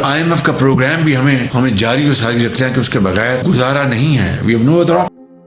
IMF کا programme بھی ہمیں جاری و ساری رکھنا ہے کہ اس کے بغیر گزارا نہیں ہے. We have no other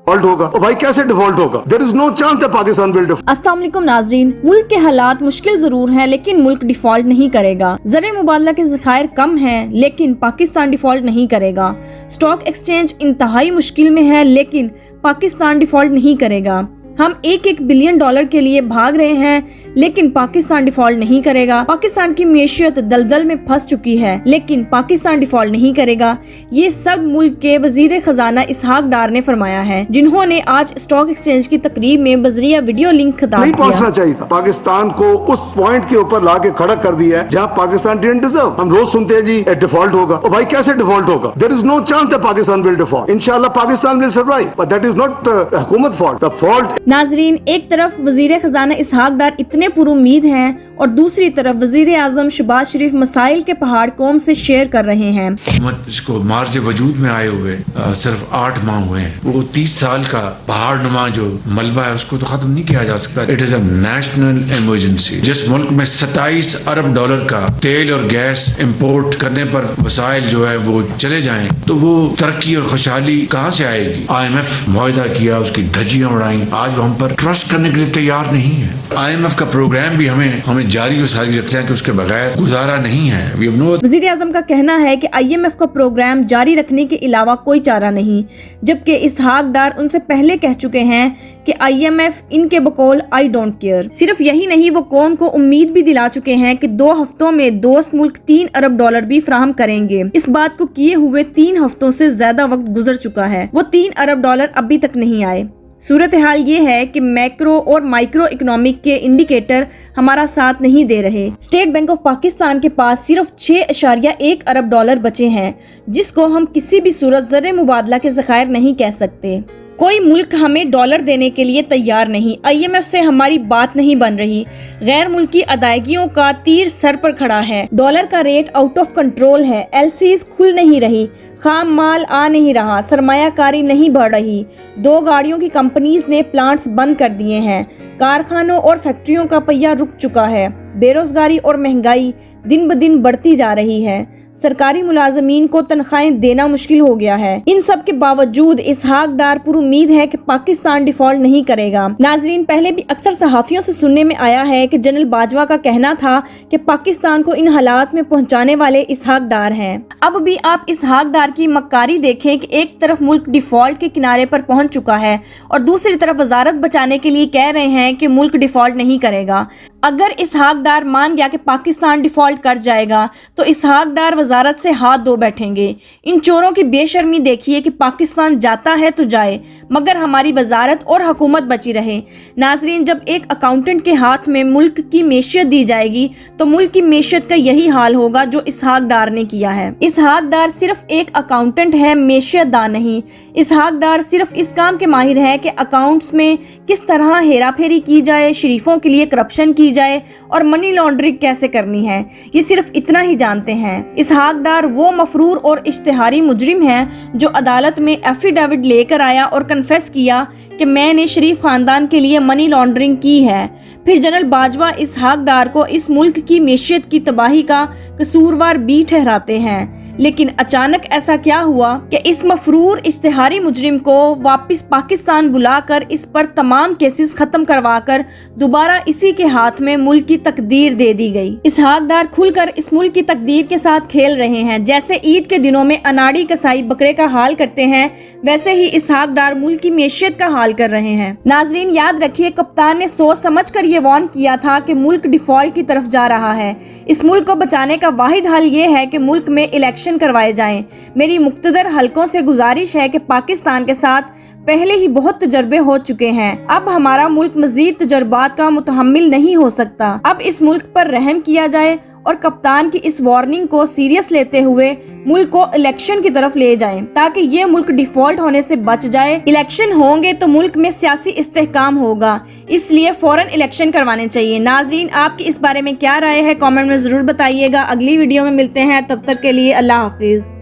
ہوگا اور بھائی کیسے ڈیفالٹ ہوگا؟ There is no chance that Pakistan will default. السلام علیکم ناظرین. ملک کے حالات مشکل ضرور ہیں لیکن ملک ڈیفالٹ نہیں کرے گا. زر مبادلہ کے ذخائر کم ہیں لیکن پاکستان ڈیفالٹ نہیں کرے گا. اسٹاک ایکسچینج انتہائی مشکل میں ہے لیکن پاکستان ڈیفالٹ نہیں کرے گا. ہم $1 بلین کے لیے بھاگ رہے ہیں لیکن پاکستان ڈیفالٹ نہیں کرے گا. پاکستان کی معیشت دلدل میں پھنس چکی ہے لیکن پاکستان ڈیفالٹ نہیں کرے گا. یہ سب ملک کے وزیر خزانہ اسحاق ڈار نے فرمایا ہے جنہوں نے آج اسٹاک ایکسچینج کی تقریب میں بذریعہ ویڈیو لنک خطاب کیا. نہیں پہنچنا چاہیے تھا. پاکستان کو اس پوائنٹ کے اوپر لا کے کھڑا کر دیا ہے جہاں پاکستان ڈیڈنٹ ڈیزرو. ہم روز سنتے ہیں جی ڈیفالٹ ہوگا اور بھائی کیسے ڈیفالٹ ہوگا؟ There is no chance that Pakistan will default. انشاءاللہ Pakistan will survive. But that is not حکومت fault. The fault. ناظرین، ایک طرف وزیر خزانہ اسحاق ڈار اتنے پر امید ہیں اور دوسری طرف وزیر اعظم شہباز شریف مسائل کے پہاڑ قوم سے شیئر کر رہے ہیں. حکومت اس کو مارز وجود میں آئے ہوئے صرف 8 ماہ ہوئے ہیں. وہ 30 سال کا پہاڑ نما جو ملبہ ہے اس کو تو ختم نہیں کیا جا سکتا. It is a national emergency. جس ملک میں $27 ارب کا تیل اور گیس امپورٹ کرنے پر وسائل جو ہے وہ چلے جائیں تو وہ ترقی اور خوشحالی کہاں سے آئے گی؟ IMF معاہدہ کیا، اس کی دھجیاں اڑائیں. آج ہم پر ٹرسٹ کرنے کے لیے تیار نہیں ہے. IMF کا پروگرام بھی ہمیں جاری و ساری رکھنا ہے کہ اس کے بغیر گزارا نہیں ہے. وزیر اعظم کا کہنا ہے کہ IMF کا پروگرام جاری رکھنے کے علاوہ کوئی چارہ نہیں، جبکہ اسحاق ڈار ان سے پہلے کہہ چکے ہیں کہ IMF ان کے بقول I don't care. صرف یہی نہیں، وہ قوم کو امید بھی دلا چکے ہیں کہ 2 ہفتوں میں دوست ملک $3 ارب بھی فراہم کریں گے. اس بات کو کیے ہوئے 3 ہفتوں سے زیادہ وقت گزر چکا ہے. وہ $3 ارب ابھی تک نہیں آئے. صورتحال یہ ہے کہ میکرو اور مائکرو اکنامک کے انڈیکیٹر ہمارا ساتھ نہیں دے رہے. اسٹیٹ بینک آف پاکستان کے پاس صرف $6.1 ارب بچے ہیں جس کو ہم کسی بھی صورت زر مبادلہ کے ذخائر نہیں کہہ سکتے. کوئی ملک ہمیں ڈالر دینے کے لیے تیار نہیں. IMF سے ہماری بات نہیں بن رہی. غیر ملکی ادائیگیوں کا تیر سر پر کھڑا ہے. ڈالر کا ریٹ آؤٹ آف کنٹرول ہے. LCs کھل نہیں رہی. خام مال آ نہیں رہا. سرمایہ کاری نہیں بڑھ رہی. 2 گاڑیوں کی کمپنیز نے پلانٹس بند کر دیے ہیں. کارخانوں اور فیکٹریوں کا پہیہ رک چکا ہے. بے روزگاری اور مہنگائی دن بدن بڑھتی جا رہی ہے. سرکاری ملازمین کو تنخواہیں دینا مشکل ہو گیا ہے. ان سب کے باوجود اسحاق ڈار پر امید ہے کہ پاکستان ڈیفالٹ نہیں کرے گا. ناظرین، پہلے بھی اکثر صحافیوں سے سننے میں آیا ہے کہ جنرل باجوہ کا کہنا تھا کہ پاکستان کو ان حالات میں پہنچانے والے اسحاق ڈار ہیں. اب بھی آپ اسحاق ڈار کی مکاری دیکھیں کہ ایک طرف ملک ڈیفالٹ کے کنارے پر پہنچ چکا ہے اور دوسری طرف وزارت بچانے کے لیے کہہ رہے ہیں کہ ملک ڈیفالٹ نہیں کرے گا. اگر اسحاق ڈار مان گیا کہ پاکستان ڈیفالٹ کر جائے گا تو اسحاق ڈار وزارت سے ہاتھ دھو بیٹھیں گے. ان چوروں کی بے شرمی دیکھیے کہ پاکستان جاتا ہے تو جائے مگر ہماری وزارت اور حکومت بچی رہے. ناظرین، جب ایک اکاؤنٹنٹ کے ہاتھ میں ملک کی معیشت دی جائے گی تو ملک کی معیشت کا یہی حال ہوگا جو اسحاق ڈار نے کیا ہے. اسحاق ڈار صرف ایک اکاؤنٹنٹ ہے، معیشت دان نہیں. اسحاق ڈار صرف اس کام کے ماہر ہے کہ اکاؤنٹس میں کس طرح ہیرا پھیری کی جائے، شریفوں کے لیے کرپشن کی جائے اور منی لانڈرنگ کیسے کرنی ہے. یہ صرف اتنا ہی جانتے ہیں. اسحاق ڈار وہ مفرور اور اشتہاری مجرم ہیں جو عدالت میں ایفیڈیوٹ لے کر آیا اور کنفیس کیا کہ میں نے شریف خاندان کے لیے منی لانڈرنگ کی ہے. پھر جنرل باجوہ اسحاق ڈار کو اس ملک کی معیشت کی تباہی کا قصوروار بھی ٹھہراتے ہیں. لیکن اچانک ایسا کیا ہوا کہ اس مفرور اشتہاری مجرم کو واپس پاکستان بلا کر اس پر تمام کیسز ختم کروا کر دوبارہ اسی کے ہاتھ میں ملک کی تقدیر دے دی گئی. اسحاق ڈار کھل کر اس ملک کی تقدیر کے ساتھ کھیل رہے ہیں. جیسے عید کے دنوں میں اناڑی کسائی بکرے کا حال کرتے ہیں ویسے ہی اسحاق ڈار ملک کی معیشت کا حال کر رہے ہیں. ناظرین، یاد رکھیے کپتان نے سوچ سمجھ کر یہ وارن کیا تھا کہ ملک ڈیفالٹ کی طرف جا رہا ہے. اس ملک کو بچانے کا واحد حل یہ ہے کہ ملک میں الیکشن کروائے جائیں. میری مقتدر حلقوں سے گزارش ہے کہ پاکستان کے ساتھ پہلے ہی بہت تجربے ہو چکے ہیں. اب ہمارا ملک مزید تجربات کا متحمل نہیں ہو سکتا. اب اس ملک پر رحم کیا جائے اور کپتان کی اس وارننگ کو سیریس لیتے ہوئے ملک کو الیکشن کی طرف لے جائیں تاکہ یہ ملک ڈیفالٹ ہونے سے بچ جائے. الیکشن ہوں گے تو ملک میں سیاسی استحکام ہوگا، اس لیے فوراً الیکشن کروانے چاہیے. ناظرین، آپ کی اس بارے میں کیا رائے ہے کامنٹ میں ضرور بتائیے گا. اگلی ویڈیو میں ملتے ہیں، تب تک کے لیے اللہ حافظ.